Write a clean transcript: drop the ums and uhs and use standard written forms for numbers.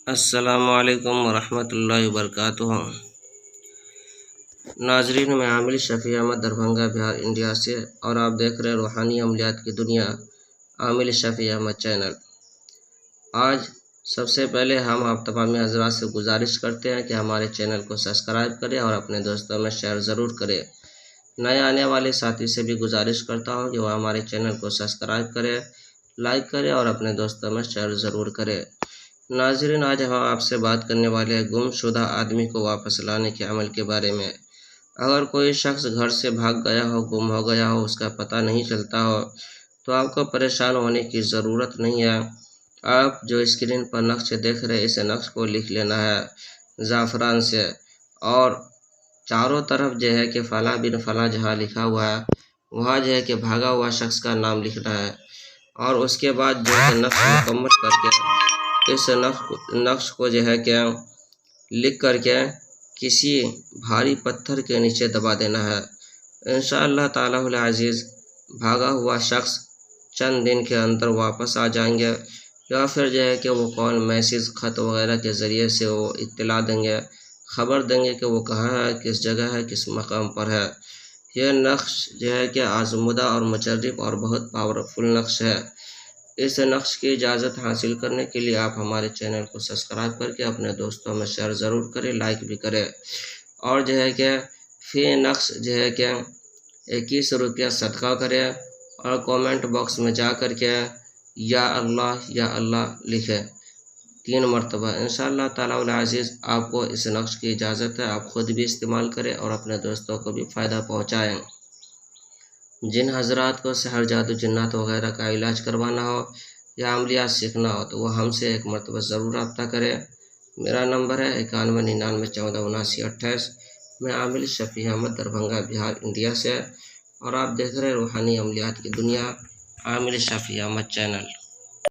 अस्सलामुअलैकुम वरहमतुल्लाहि वबरकातुहू। नाजरीन, मैं आमिल शफ़ी अहमद दरभंगा बिहार इंडिया से और आप देख रहे हैं रूहानी अमलियात की दुनिया आमिल शफ़ी अहमद चैनल। आज सबसे पहले हम आप तमाम हज़रात से गुजारिश करते हैं कि हमारे चैनल को सब्सक्राइब करें और अपने दोस्तों में शेयर ज़रूर करें। नए आने वाले साथी से भी गुजारिश करता हूं कि वह हमारे चैनल को सब्सक्राइब करें, लाइक करें और अपने दोस्तों में शेयर ज़रूर करें। नाज़रीन, आज हम आपसे बात करने वाले हैं गुमशुदा आदमी को वापस लाने के अमल के बारे में। अगर कोई शख्स घर से भाग गया हो, गुम हो गया हो, उसका पता नहीं चलता हो, तो आपको परेशान होने की ज़रूरत नहीं है। आप जो स्क्रीन पर नक्श देख रहे हैं, इस नक्श को लिख लेना है ज़ाफ़रान से और चारों तरफ जो है कि फ़ला बिन फ़ला जहाँ लिखा हुआ है वहाँ जो है कि भागा हुआ शख्स का नाम लिखना है और उसके बाद जो है नक्श मुकम्मल करके इस नक्श को जो है क्या लिख करके किसी भारी पत्थर के नीचे दबा देना है। इंशाअल्लाह ताला हुल अज़ीज़ भागा हुआ शख्स चंद दिन के अंदर वापस आ जाएंगे, या फिर जो है कि वो कॉल मैसेज ख़त वगैरह के ज़रिए से वो इत्तला देंगे, ख़बर देंगे कि वो कहाँ है, किस जगह है, किस मकाम पर है। यह नक्श जो है कि आज़मुदा और मुजर्रब और बहुत पावरफुल नक्श है। इस नक्श की इजाज़त हासिल करने के लिए आप हमारे चैनल को सब्सक्राइब करके अपने दोस्तों में शेयर ज़रूर करें, लाइक भी करें और जो है कि फ़ी नक्श जो है कि 21 रुपया सदका करें और कमेंट बॉक्स में जा कर के या अल्लाह लिखें 3 मरतबा। इंशाअल्लाह ताला उल अज़ीज़ आपको इस नक्श की इजाज़त है, आप ख़ुद भी इस्तेमाल करें और अपने दोस्तों को भी फ़ायदा पहुँचाएँ। जिन हज़रात को सहर जादू जिन्नात वगैरह का इलाज करवाना हो या अमलियात सीखना हो तो वह हमसे एक मरतबा ज़रूर रब्ता करें। मेरा नंबर है 9199147928। मैं आमिल शफ़ी अहमद दरभंगा बिहार इंडिया से और आप देख रहे हैं रूहानी अमलियात की दुनिया आमिल शफ़ी अहमद चैनल।